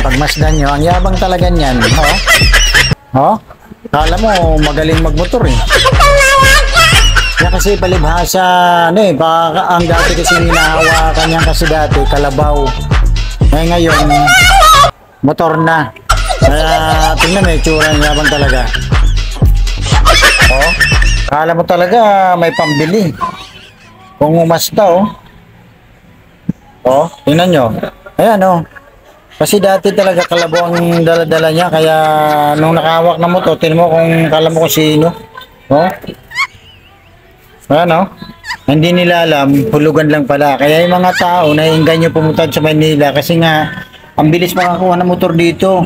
pagmasdan nyo, ang yabang talaga niyan. Oh? Kala mo, magaling magmotor eh. Kaya kasi palibhasa, ang dati kasi hinahawakan niyan kasi dati, kalabaw. Ngayon, motor na. Kaya, tingnan mo, itsura niya, yabang talaga. Oh, kala mo talaga may pambili. Kung umasta, Oh, tingnan nyo. Ayan, Kasi dati talaga kalabaw ang dala-dala niya, kaya nung nakahawak na mo to, tingnan mo kung kala mo kung sino. Ayan, hindi nila alam, hulugan lang pala. Kaya yung mga tao, naiinggan nyo pumunta sa Manila kasi nga, ang bilis makakuha ng motor dito.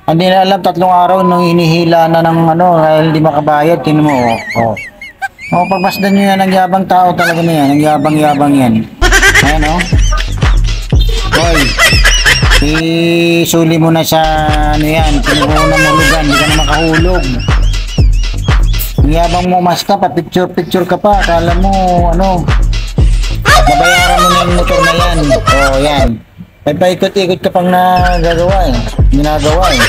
Hindi na alam, 3 araw nung inihila na ng hindi makabayad, tingnan mo, pagmasdan nyo yan, ang yabang tao talaga na yan, ang yabang-yabang yan. Ayan, Hoy, isuli mo na sa yan, pinuho ng hulugan, hindi ka na makahulog. Ang yabang mo, maska, pa-picture-picture ka pa, akala mo, mabayaran mo na yung motor na yan. Yan. May paikot-ikot ka pang ginagawa eh.